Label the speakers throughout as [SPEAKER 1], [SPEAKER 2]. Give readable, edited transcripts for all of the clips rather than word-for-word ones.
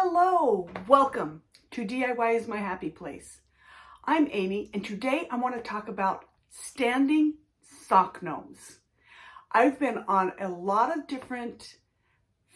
[SPEAKER 1] Hello, welcome to DIY is my happy place. I'm Amy, and today I want to talk about standing sock gnomes. I've been on a lot of different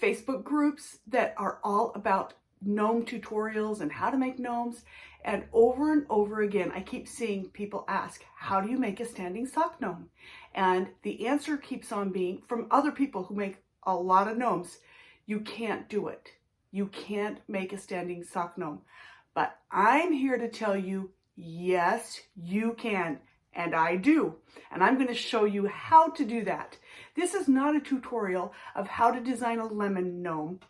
[SPEAKER 1] Facebook groups that are all about gnome tutorials and how to make gnomes, and over again I keep seeing people ask, how do you make a standing sock gnome? And the answer keeps on being, from other people who make a lot of gnomes, you can't do it. You can't make a standing sock gnome. But I'm here to tell you, yes, you can. And I do. And I'm going to show you how to do that. This is not a tutorial of how to design a lemon gnome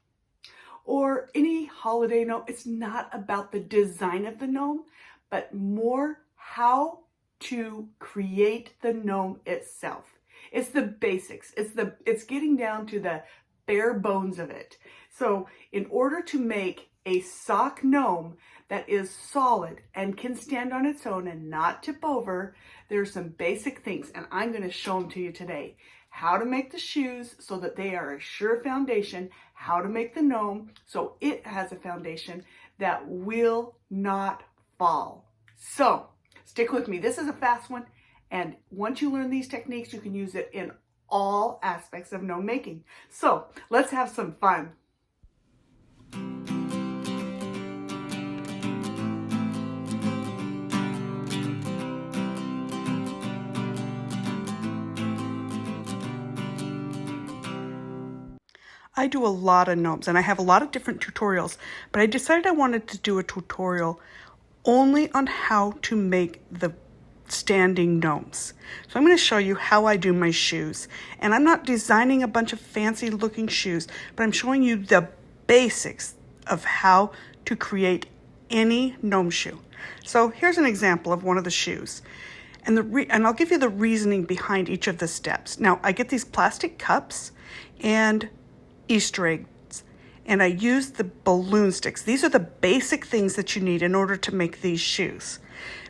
[SPEAKER 1] or any holiday gnome. It's not about the design of the gnome, but more how to create the gnome itself. It's the basics. It's getting down to the bare bones of it. So in order to make a sock gnome that is solid and can stand on its own and not tip over, there's some basic things, and I'm going to show them to you today. How to make the shoes so that they are a sure foundation, how to make the gnome so it has a foundation that will not fall. So stick with me. This is a fast one, and once you learn these techniques, you can use it in all aspects of gnome making. So let's have some fun. I do a lot of gnomes and I have a lot of different tutorials, but I decided I wanted to do a tutorial only on how to make the standing gnomes. So I'm going to show you how I do my shoes, and I'm not designing a bunch of fancy looking shoes, but I'm showing you the basics of how to create any gnome shoe. So here's an example of one of the shoes, and I'll give you the reasoning behind each of the steps. Now I get these plastic cups and Easter eggs, and I use the balloon sticks. These are the basic things that you need in order to make these shoes.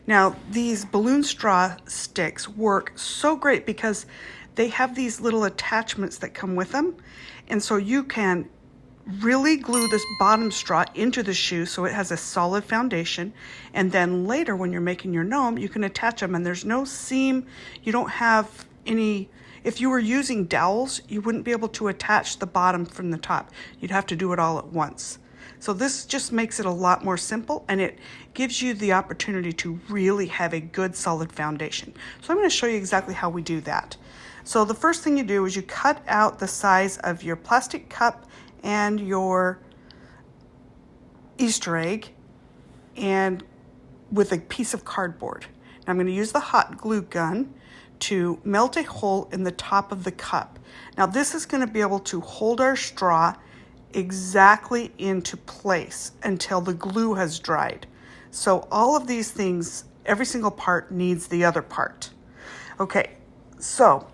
[SPEAKER 1] Now, these balloon straw sticks work so great because they have these little attachments that come with them. And so you can really glue this bottom straw into the shoe so it has a solid foundation. And then later when you're making your gnome, you can attach them and there's no seam. You don't have any, if you were using dowels, you wouldn't be able to attach the bottom from the top. You'd have to do it all at once. So this just makes it a lot more simple, and it gives you the opportunity to really have a good solid foundation. So I'm going to show you exactly how we do that. So the first thing you do is you cut out the size of your plastic cup and your Easter egg, and with a piece of cardboard. Now I'm going to use the hot glue gun to melt a hole in the top of the cup. Now this is going to be able to hold our straw exactly into place until the glue has dried. So all of these things, every single part needs the other part. Okay, so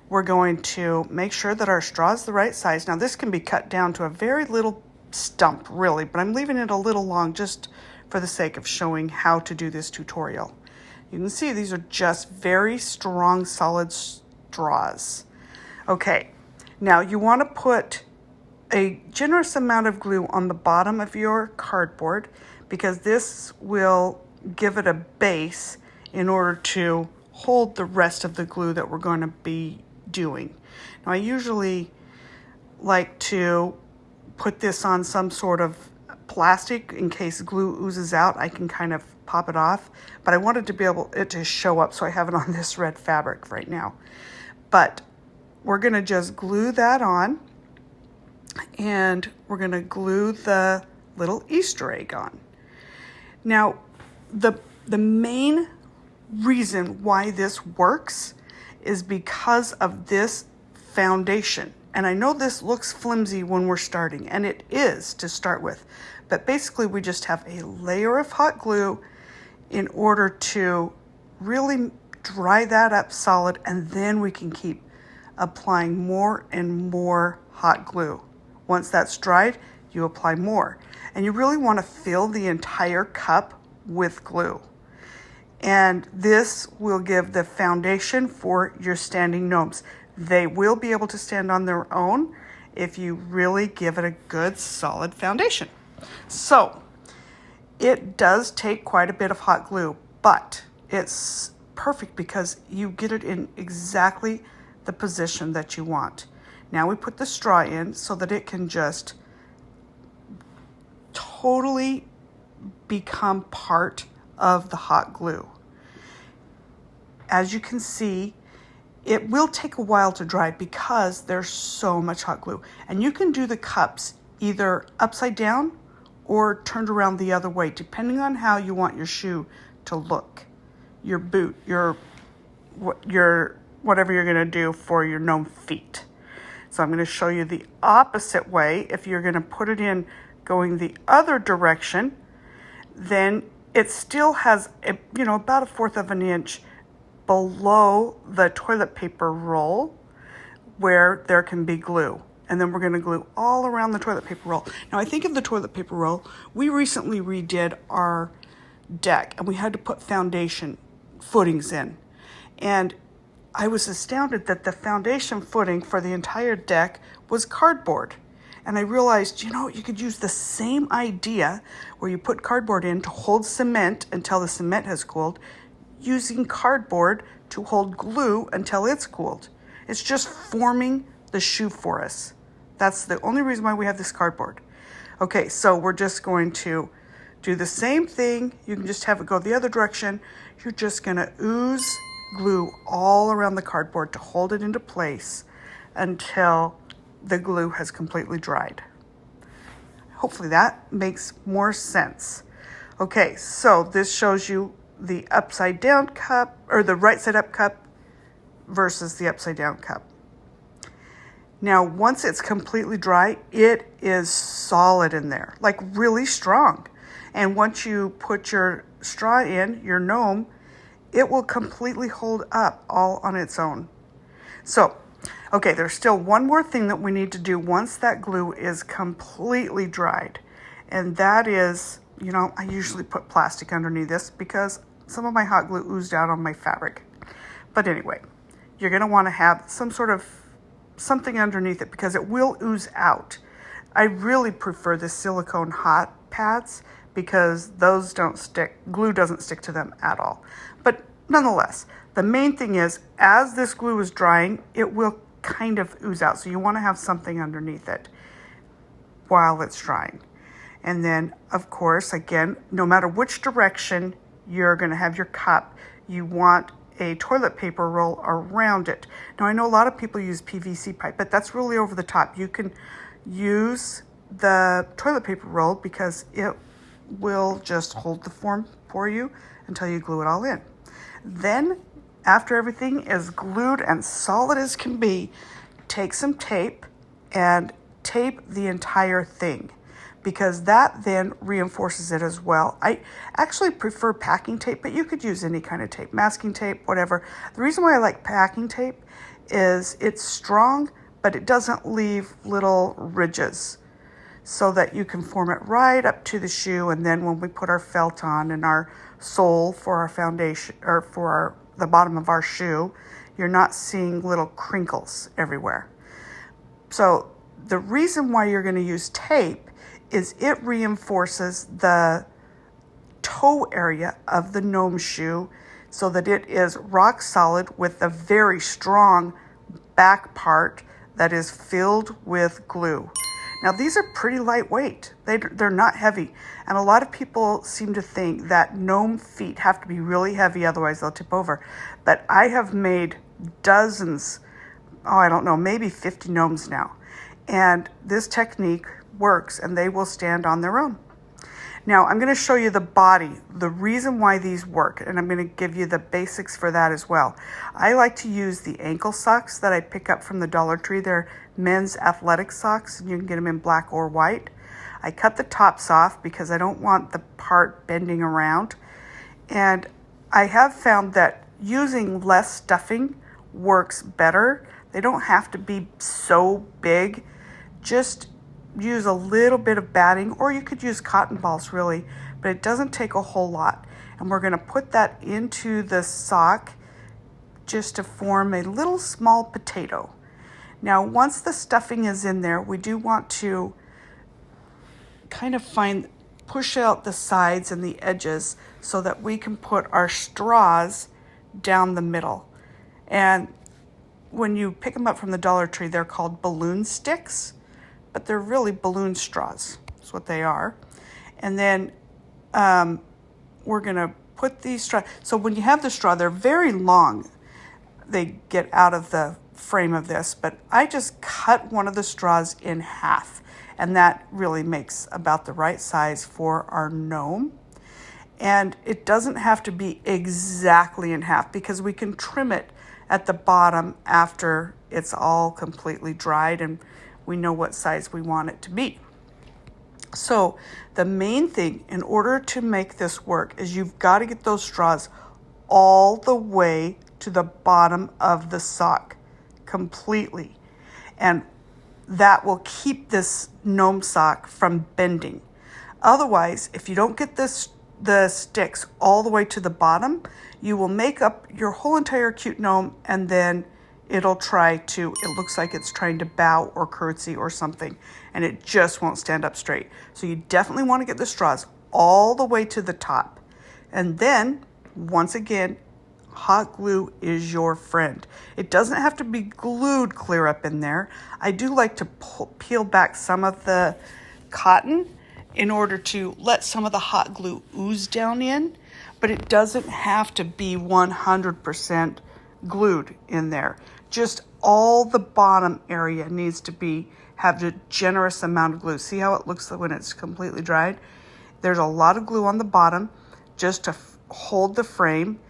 [SPEAKER 1] we're going to make sure that our straw is the right size. Now this can be cut down to a very little stump really, but I'm leaving it a little long just for the sake of showing how to do this tutorial. You can see these are just very strong, solid straws. Okay, now you want to put a generous amount of glue on the bottom of your cardboard because this will give it a base in order to hold the rest of the glue that we're going to be doing. Now I usually like to put this on some sort of plastic in case glue oozes out. I can kind of pop it off, but I wanted to be able it to show up, so I have it on this red fabric right now. But we're going to just glue that on, and we're going to glue the little Easter egg on. Now, the main reason why this works is because of this foundation. And I know this looks flimsy when we're starting, and it is to start with, but basically we just have a layer of hot glue in order to really dry that up solid, and then we can keep applying more and more hot glue. Once that's dried, you apply more. And you really want to fill the entire cup with glue. And this will give the foundation for your standing gnomes. They will be able to stand on their own if you really give it a good solid foundation. So it does take quite a bit of hot glue, but it's perfect because you get it in exactly the position that you want. Now we put the straw in so that it can just totally become part of the hot glue. As you can see, it will take a while to dry because there's so much hot glue. And you can do the cups either upside down or turned around the other way, depending on how you want your shoe to look. Your boot, your whatever you're gonna do for your gnome feet. So I'm gonna show you the opposite way. If you're gonna put it in going the other direction, then it still has about 1/4 of an inch below the toilet paper roll where there can be glue. And then we're going to glue all around the toilet paper roll. Now I think of the toilet paper roll, we recently redid our deck and we had to put foundation footings in. And I was astounded that the foundation footing for the entire deck was cardboard. And I realized, you could use the same idea where you put cardboard in to hold cement until the cement has cooled, using cardboard to hold glue until it's cooled. It's just forming the shoe for us. That's the only reason why we have this cardboard. Okay, so we're just going to do the same thing. You can just have it go the other direction. You're just gonna ooze glue all around the cardboard to hold it into place until the glue has completely dried. Hopefully that makes more sense. Okay, so this shows you the upside down cup, or the right side up cup versus the upside down cup. Now, once it's completely dry, it is solid in there, like really strong. And once you put your straw in, your gnome, it will completely hold up all on its own. So, okay, there's still one more thing that we need to do once that glue is completely dried. And that is, I usually put plastic underneath this because some of my hot glue oozed out on my fabric. But anyway, you're gonna wanna have some sort of something underneath it because it will ooze out. I really prefer the silicone hot pads because those don't stick, glue doesn't stick to them at all. But nonetheless, the main thing is as this glue is drying, it will kind of ooze out. So you wanna have something underneath it while it's drying. And then of course, again, no matter which direction you're gonna have your cup, you want a toilet paper roll around it. Now I know a lot of people use PVC pipe, but that's really over the top. You can use the toilet paper roll because it will just hold the form for you until you glue it all in. Then after everything is glued and solid as can be, take some tape and tape the entire thing because that then reinforces it as well. I actually prefer packing tape, but you could use any kind of tape, masking tape, whatever. The reason why I like packing tape is it's strong, but it doesn't leave little ridges so that you can form it right up to the shoe. And then when we put our felt on and our sole for our foundation or for the bottom of our shoe, you're not seeing little crinkles everywhere. So the reason why you're going to use tape is it reinforces the toe area of the gnome shoe so that it is rock solid with a very strong back part that is filled with glue. Now these are pretty lightweight. They're not heavy. And a lot of people seem to think that gnome feet have to be really heavy, otherwise they'll tip over. But I have made dozens, I don't know, maybe 50 gnomes now. And this technique works and they will stand on their own. Now I'm going to show you the body, the reason why these work, and I'm going to give you the basics for that as well. I like to use the ankle socks that I pick up from the Dollar Tree. They're men's athletic socks and you can get them in black or white. I cut the tops off because I don't want the part bending around. And I have found that using less stuffing works better. They don't have to be so big. Just use a little bit of batting, or you could use cotton balls really, but it doesn't take a whole lot. And we're going to put that into the sock just to form a little small potato. Now once the stuffing is in there, we do want to kind of push out the sides and the edges so that we can put our straws down the middle. And when you pick them up from the Dollar Tree, they're called balloon sticks, but they're really balloon straws. That's what they are. And then we're gonna put these straws. So when you have the straw, they're very long. They get out of the frame of this, but I just cut one of the straws in half, and that really makes about the right size for our gnome. And it doesn't have to be exactly in half because we can trim it at the bottom after it's all completely dried and we know what size we want it to be. So the main thing in order to make this work is you've got to get those straws all the way to the bottom of the sock completely. And that will keep this gnome sock from bending. Otherwise, if you don't get the sticks all the way to the bottom, you will make up your whole entire cute gnome, and then it looks like it's trying to bow or curtsy or something, and it just won't stand up straight. So you definitely want to get the straws all the way to the top. And then, once again, hot glue is your friend. It doesn't have to be glued clear up in there. I do like to peel back some of the cotton in order to let some of the hot glue ooze down in, but it doesn't have to be 100% glued in there. Just all the bottom area needs to have a generous amount of glue. See how it looks when it's completely dried? There's a lot of glue on the bottom just to hold the frame,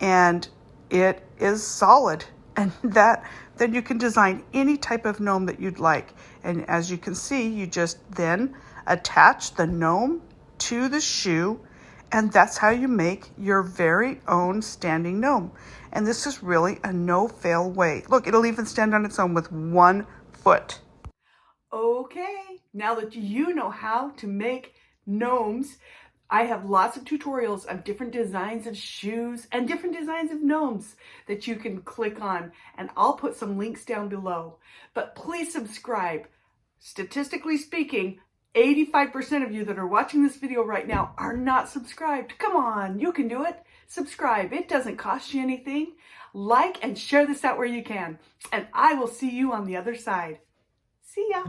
[SPEAKER 1] and it is solid. And then you can design any type of gnome that you'd like. And as you can see, you just then attach the gnome to the shoe, and that's how you make your very own standing gnome. And this is really a no-fail way. Look, it'll even stand on its own with one foot. Okay, now that you know how to make gnomes, I have lots of tutorials of different designs of shoes and different designs of gnomes that you can click on, and I'll put some links down below. But please subscribe. Statistically speaking, 85% of you that are watching this video right now are not subscribed. Come on, you can do it. Subscribe. It doesn't cost you anything. Like and share this out where you can. And I will see you on the other side. See ya.